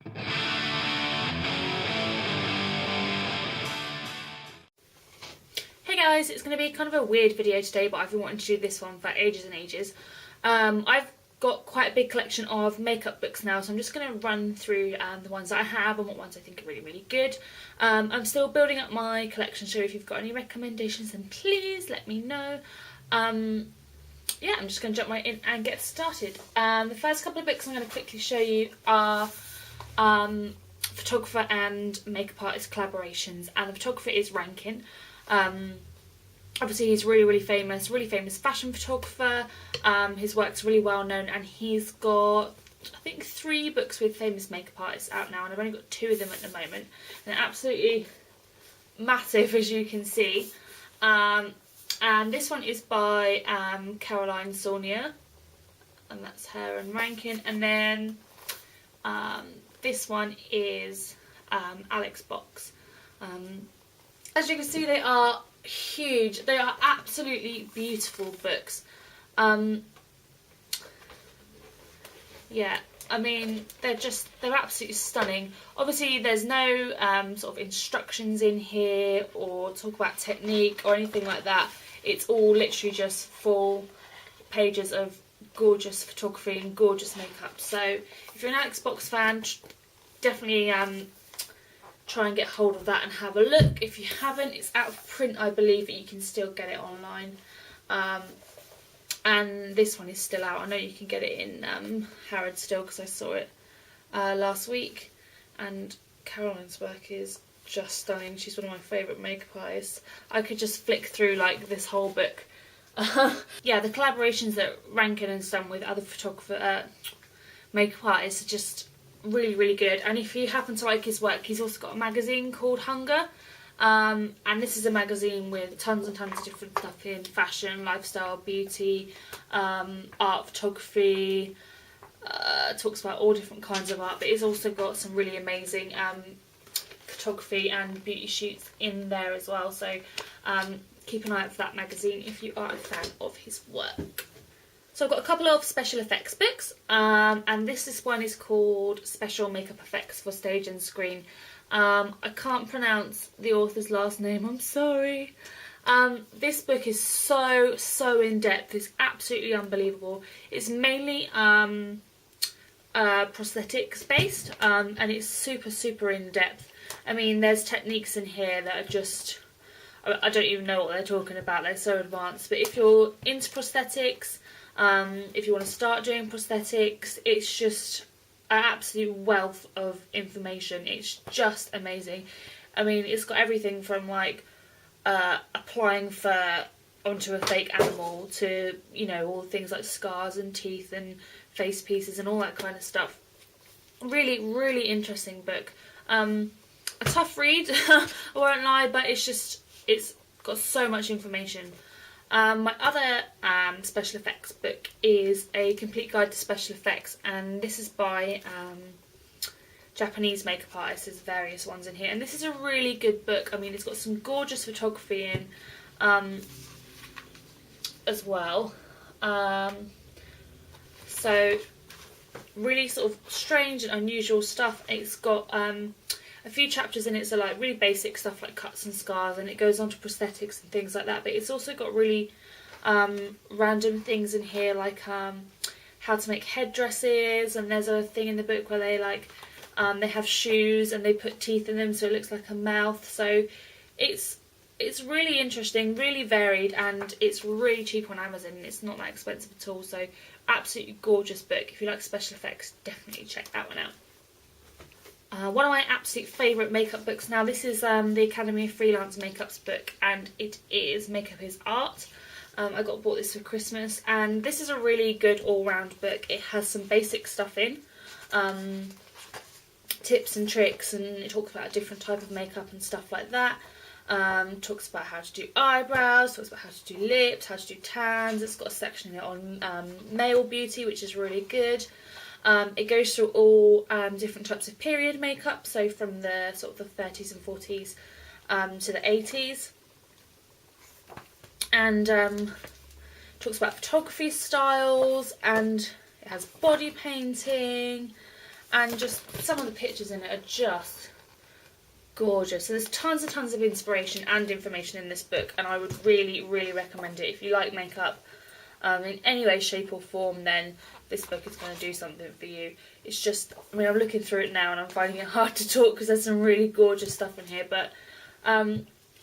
Hey guys, it's going to be kind of a weird video today, but I've been wanting to do this one for ages and ages. I've got quite a big collection of makeup books now, so I'm just going to run through the ones that I have and what ones I think are really, really good. I'm still building up my collection, so if you've got any recommendations, then please let me know. Yeah, I'm just going to jump right in and get started. The first couple of books I'm going to quickly show you are photographer and makeup artist collaborations, and the photographer is Rankin. Obviously he's really famous fashion photographer. His work's really well known, and he's got, I think, 3 books with famous makeup artists out now, and I've only got 2 of them at the moment. They're absolutely massive, as you can see. And this one is by Caroline Saunier, and that's her and Rankin. And then this one is Alex Box. As you can see, they are huge. They are absolutely beautiful books. Yeah, I mean, they're absolutely stunning. Obviously there's no sort of instructions in here or talk about technique or anything like that. It's all literally just full pages of gorgeous photography and gorgeous makeup. So if you're an Alex Box fan, definitely try and get hold of that and have a look. If you haven't, it's out of print, I believe, but you can still get it online. And this one is still out. I know you can get it in Harrods still, because I saw it last week. And Caroline's work is just stunning. She's one of my favourite makeup artists. I could just flick through like this whole book. Yeah, the collaborations that Rankin has done with other photographer makeup artists are just really good. And if you happen to like his work, he's also got a magazine called Hunger, and this is a magazine with tons and tons of different stuff in fashion, lifestyle, beauty, art, photography. Talks about all different kinds of art, but it's also got some really amazing photography and beauty shoots in there as well. So keep an eye out for that magazine if you are a fan of his work. So I've got a couple of special effects books, and this one is called Special Makeup Effects for Stage and Screen. I can't pronounce the author's last name, I'm sorry. This book is so in-depth, it's absolutely unbelievable. It's mainly prosthetics based, and it's super in-depth. I mean, there's techniques in here that are just, I don't even know what they're talking about, they're so advanced. But if you're into prosthetics, if you want to start doing prosthetics, it's just an absolute wealth of information. It's just amazing. I mean, it's got everything from like applying fur onto a fake animal to, you know, all things like scars and teeth and face pieces and all that kind of stuff. Really interesting book. A tough read, I won't lie, but it's got so much information. My other special effects book is A Complete Guide to Special Effects, and this is by Japanese makeup artists. There's various ones in here, and this is a really good book. I mean, it's got some gorgeous photography in as well. So really sort of strange and unusual stuff. It's got a few chapters in it, so like really basic stuff like cuts and scars, and it goes on to prosthetics and things like that. But it's also got really random things in here, like how to make headdresses, and there's a thing in the book where they they have shoes and they put teeth in them so it looks like a mouth. So it's really interesting, really varied, and it's really cheap on Amazon. It's not that expensive at all, so absolutely gorgeous book. If you like special effects, definitely check that one out. One of my absolute favourite makeup books now, this is the Academy of Freelance Makeups book, and it is Makeup is Art. I bought this for Christmas, and this is a really good all-round book. It has some basic stuff in, tips and tricks, and it talks about a different type of makeup and stuff like that. Talks about how to do eyebrows, talks about how to do lips, how to do tans. It's got a section in it on male beauty, which is really good. It goes through all different types of period makeup, so from the sort of the 30s and 40s to the 80s. And talks about photography styles, and it has body painting, and just some of the pictures in it are just gorgeous. So there's tons and tons of inspiration and information in this book, and I would really, really recommend it. If you like makeup in any way, shape or form, then this book is going to do something for you. It's just, I mean, I'm looking through it now and I'm finding it hard to talk because there's some really gorgeous stuff in here, but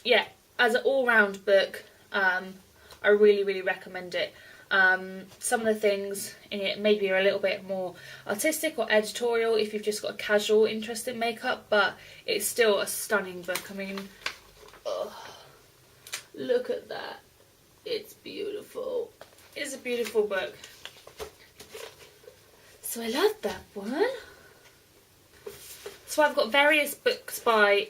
yeah, as an all-round book, I really, really recommend it. Some of the things in it maybe are a little bit more artistic or editorial if you've just got a casual interest in makeup, but it's still a stunning book. I mean, look at that. It's beautiful. It's a beautiful book. So I love that one. So I've got various books by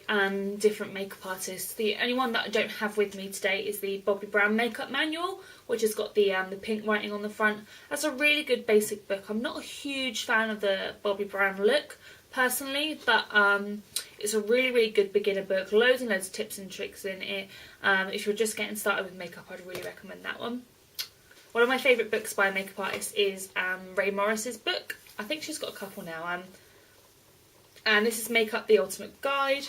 different makeup artists. The only one that I don't have with me today is the Bobbi Brown Makeup Manual, which has got the pink writing on the front. That's a really good basic book. I'm not a huge fan of the Bobbi Brown look, personally, but it's a really, really good beginner book. Loads and loads of tips and tricks in it. If you're just getting started with makeup, I'd really recommend that one. One of my favourite books by a makeup artist is Ray Morris's book. I think she's got a couple now. And this is Makeup the Ultimate Guide,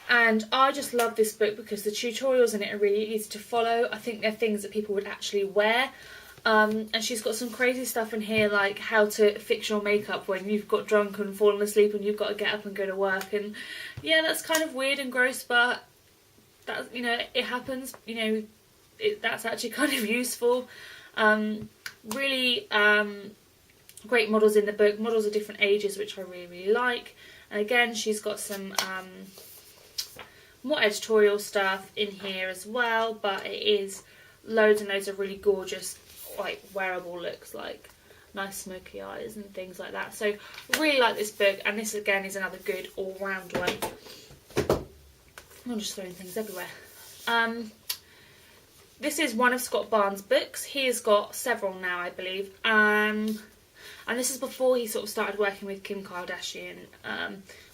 and I just love this book because the tutorials in it are really easy to follow. I think they're things that people would actually wear, and she's got some crazy stuff in here like how to fix your makeup when you've got drunk and fallen asleep and you've got to get up and go to work. And yeah, that's kind of weird and gross, but that, you know, it happens. You know, that's actually kind of useful. Really great models in the book, models of different ages, which I really, really like. And again, she's got some more editorial stuff in here as well, but it is loads and loads of really gorgeous, like, wearable looks, like nice smoky eyes and things like that. So really like this book, and this again is another good all-round one. I'm just throwing things everywhere. This is one of Scott Barnes' books. He has got several now, I believe. And this is before he sort of started working with Kim Kardashian,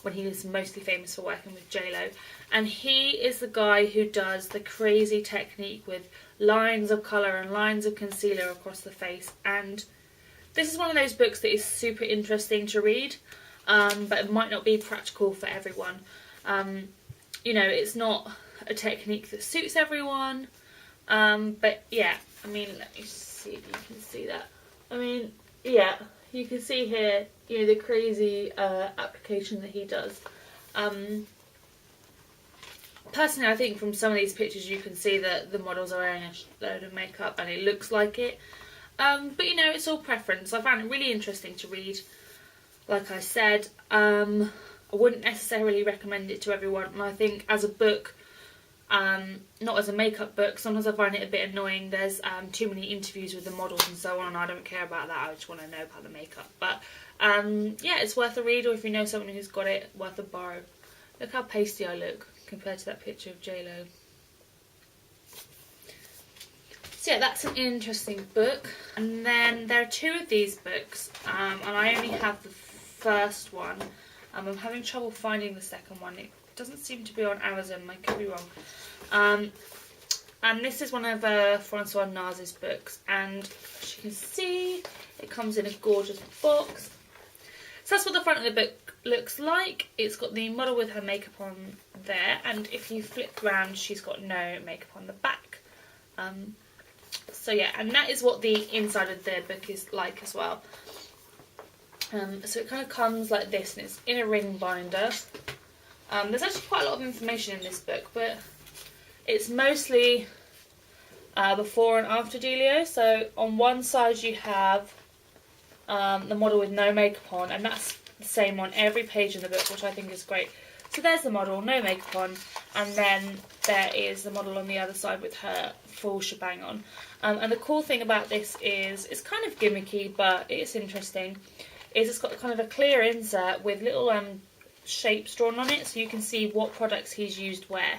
when he was mostly famous for working with JLo. And he is the guy who does the crazy technique with lines of colour and lines of concealer across the face. And this is one of those books that is super interesting to read, but it might not be practical for everyone. You know, it's not a technique that suits everyone, but yeah, I mean, let me see if you can see that. I mean, yeah. You can see here, you know, the crazy application that he does. Personally, I think from some of these pictures you can see that the models are wearing a load of makeup and it looks like it. But, you know, it's all preference. I found it really interesting to read. Like I said, I wouldn't necessarily recommend it to everyone. And I think as a book, not as a makeup book, sometimes I find it a bit annoying. There's too many interviews with the models and so on, and I don't care about that. I just want to know about the makeup. But yeah, it's worth a read, or if you know someone who's got it, worth a borrow. Look how pasty I look compared to that picture of JLo. So yeah, that's an interesting book. And then there are two of these books, and I only have the first one. I'm having trouble finding the second one. It doesn't seem to be on Amazon, I could be wrong. And this is one of Francois Naz's books, and as you can see, it comes in a gorgeous box. So that's what the front of the book looks like. It's got the model with her makeup on there, and if you flip around, she's got no makeup on the back. So yeah, and that is what the inside of the book is like as well. So it kind of comes like this, and it's in a ring binder. There's actually quite a lot of information in this book, but it's mostly before and after dealio. So on one side you have the model with no makeup on, and that's the same on every page in the book, which I think is great. So there's the model, no makeup on, and then there is the model on the other side with her full shebang on. And the cool thing about this is, it's kind of gimmicky, but it's interesting, is it's got kind of a clear insert with little shapes drawn on it, so you can see what products he's used where,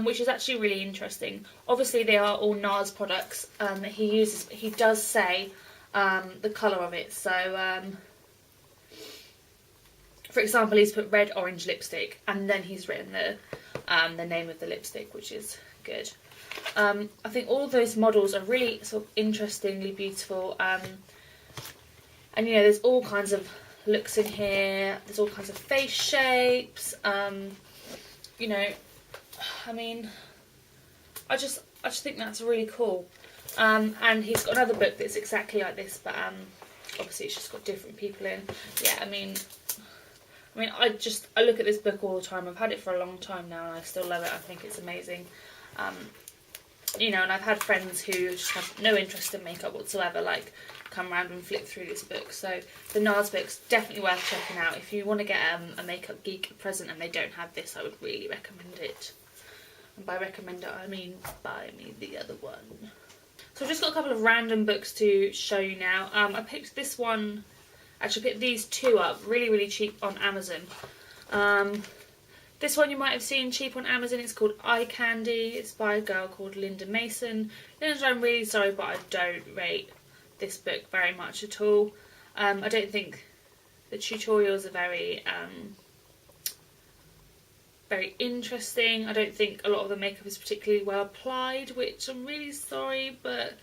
which is actually really interesting. Obviously they are all NARS products that he uses, but he does say the colour of it. So for example, he's put red orange lipstick, and then he's written the name of the lipstick, which is good. I think all of those models are really sort of interestingly beautiful, and you know, there's all kinds of looks in here. There's all kinds of face shapes. You know, I mean, I just think that's really cool. And he's got another book that's exactly like this, but obviously it's just got different people in. Yeah, I mean, I look at this book all the time. I've had it for a long time now, and I still love it. I think it's amazing. You know, and I've had friends who just have no interest in makeup whatsoever, like, come around and flip through this book. So the NARS book's definitely worth checking out. If you want to get a makeup geek a present and they don't have this, I would really recommend it. And by recommend it, I mean buy me the other one. So I've just got a couple of random books to show you now. I picked this one, actually picked these two up really, really cheap on Amazon. This one you might have seen cheap on Amazon. It's called Eye Candy. It's by a girl called Linda Mason. Linda, I'm really sorry, but I don't rate this book very much at all. I don't think the tutorials are very interesting. I don't think a lot of the makeup is particularly well applied, which I'm really sorry, but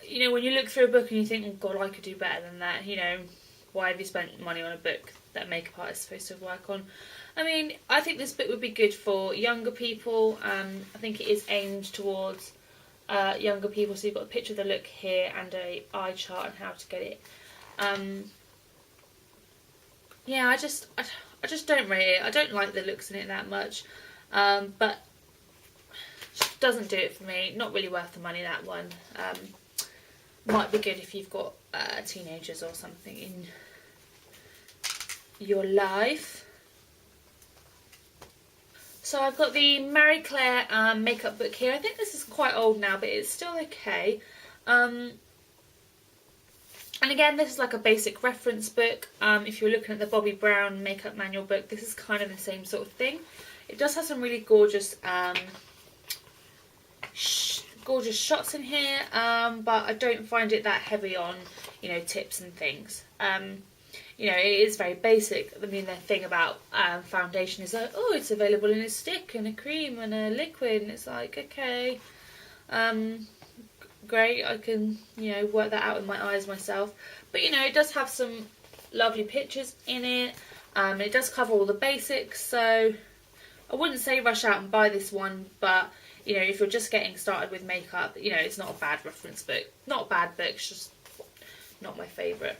you know, when you look through a book and you think, oh god, I could do better than that, you know, why have you spent money on a book that a makeup artist is supposed to work on? I mean, I think this book would be good for younger people. I think it is aimed towards younger people, so you've got a picture of the look here and a eye chart on how to get it. Yeah, I just don't rate it. I don't like the looks in it that much, but it doesn't do it for me. Not really worth the money, that one. Might be good if you've got teenagers or something in your life. So I've got the Marie Claire makeup book here. I think this is quite old now, but it's still okay. And again, this is like a basic reference book. If you're looking at the Bobbi Brown makeup manual book, this is kind of the same sort of thing. It does have some really gorgeous shots in here, but I don't find it that heavy on, you know, tips and things. You know, it is very basic. I mean, the thing about foundation is like, oh, it's available in a stick and a cream and a liquid, and it's like, okay, great, I can, you know, work that out with my eyes myself. But, you know, it does have some lovely pictures in it. It does cover all the basics, so I wouldn't say rush out and buy this one, but, you know, if you're just getting started with makeup, you know, it's not a bad reference book. Not a bad book, it's just not my favourite.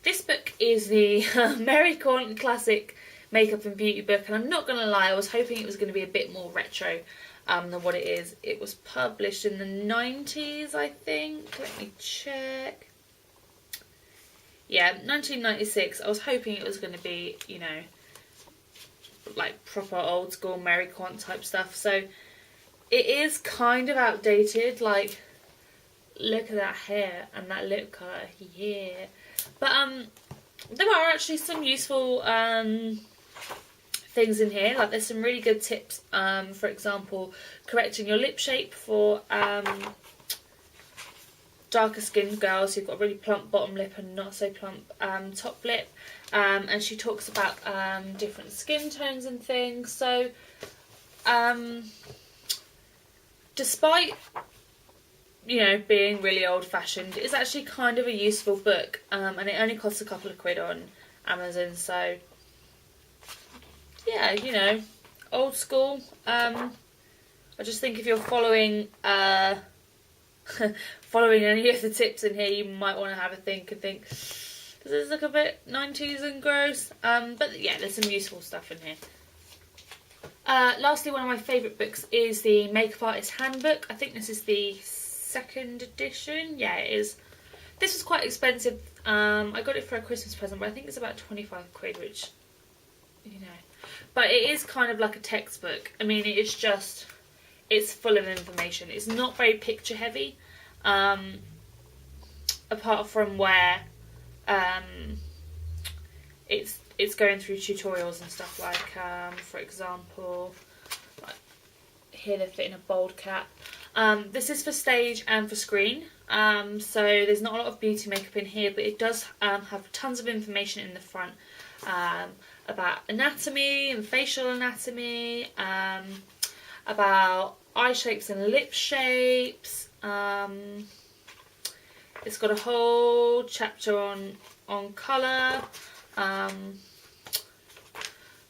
This book is the Mary Quant Classic Makeup and Beauty book, and I'm not going to lie, I was hoping it was going to be a bit more retro than what it is. It was published in the 90s, I think. Let me check. Yeah, 1996. I was hoping it was going to be, you know, like proper old school Mary Quant type stuff. So it is kind of outdated, like, look at that hair and that lip colour, yeah. But there are actually some useful things in here. Like, there's some really good tips, for example, correcting your lip shape for darker skinned girls who've got a really plump bottom lip and not so plump top lip. And she talks about different skin tones and things. So despite, you know, being really old-fashioned, it's actually kind of a useful book, and it only costs a couple of quid on Amazon, so yeah, you know, old school. I just think if you're following following any of the tips in here, you might want to have a think and think, does this look a bit 90s and gross? But yeah, there's some useful stuff in here. Lastly, one of my favourite books is the Makeup Artist Handbook. I think this is the second edition. Yeah, it is. This was quite expensive. I got it for a Christmas present, but I think it's about 25 quid, which, you know. But it is kind of like a textbook. I mean, it's just, it's full of information. It's not very picture heavy, apart from where it's going through tutorials and stuff, like, for example, like here they're fitting a bold cap. This is for stage and for screen, so there's not a lot of beauty makeup in here, but it does have tons of information in the front about anatomy and facial anatomy, about eye shapes and lip shapes. It's got a whole chapter on colour.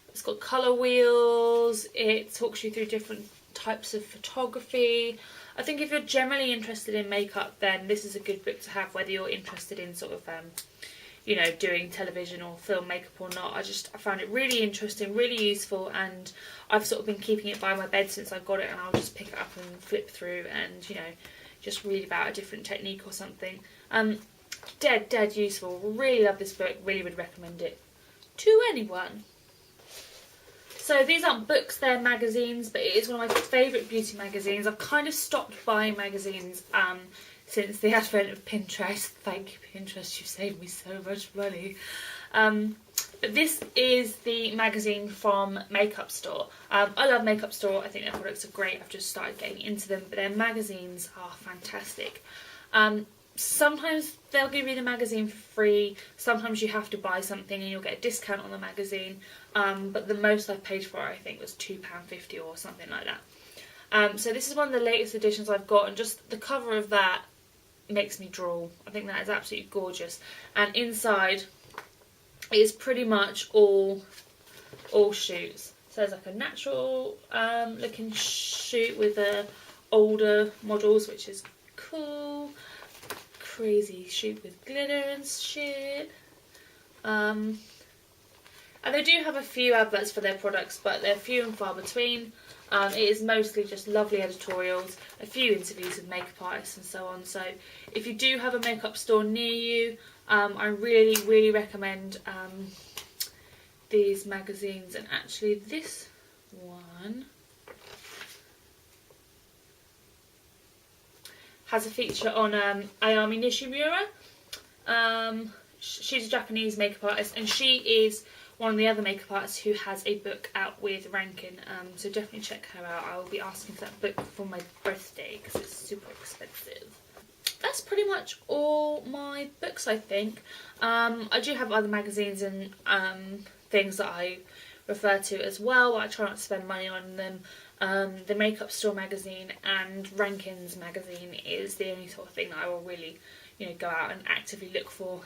It's got colour wheels. It talks you through different types of photography. I think if you're generally interested in makeup, then this is a good book to have, whether you're interested in sort of you know, doing television or film makeup or not. I found it really interesting, really useful, and I've sort of been keeping it by my bed since I got it, and I'll just pick it up and flip through and, you know, just read about a different technique or something. Dead useful. Really love this book. Really would recommend it to anyone. So these aren't books, they're magazines, but it is one of my favourite beauty magazines. I've kind of stopped buying magazines since the advent of Pinterest. Thank you, Pinterest, you saved me so much money. But this is the magazine from Makeup Store. I love Makeup Store, I think their products are great. I've just started getting into them, but their magazines are fantastic. Sometimes they'll give you the magazine for free, sometimes you have to buy something and you'll get a discount on the magazine, but the most I paid for it I think was £2.50 or something like that. So this is one of the latest editions I've got, and just the cover of that makes me drool. I think that is absolutely gorgeous, and inside is pretty much all shoots. So there's like a natural looking shoot with older models, which is cool. Crazy shoot with glitter and shit. And they do have a few adverts for their products, but they're few and far between. It is mostly just lovely editorials, a few interviews with makeup artists and so on. So if you do have a makeup store near you, I really recommend these magazines. And actually this one has a feature on Ayami Nishimura. She's a Japanese makeup artist, and she is one of the other makeup artists who has a book out with Rankin, so definitely check her out. I will be asking for that book for my birthday because it's super expensive. That's pretty much all my books, I think. I do have other magazines and things that I refer to as well, but I try not to spend money on them. The Makeup Store magazine and Rankin's magazine is the only sort of thing that I will really, you know, go out and actively look for.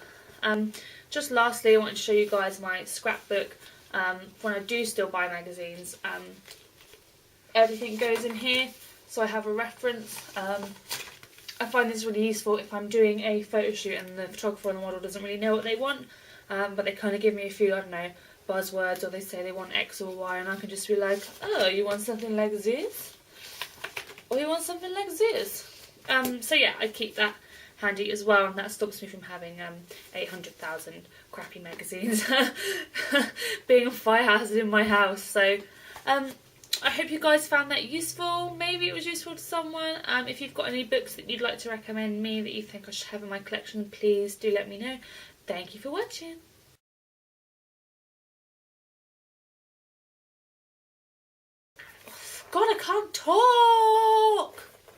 Just lastly, I want to show you guys my scrapbook. When I do still buy magazines, everything goes in here, so I have a reference. I find this really useful if I'm doing a photo shoot and the photographer and the model doesn't really know what they want, but they kind of give me a few, I don't know, buzzwords, or they say they want X or Y, and I can just be like, oh, you want something like this? Or you want something like this? So yeah, I keep that handy as well, and that stops me from having 800,000 crappy magazines being a fire hazard in my house. So I hope you guys found that useful. Maybe it was useful to someone. If you've got any books that you'd like to recommend me that you think I should have in my collection, please do let me know. Thank you for watching. God, I can't talk!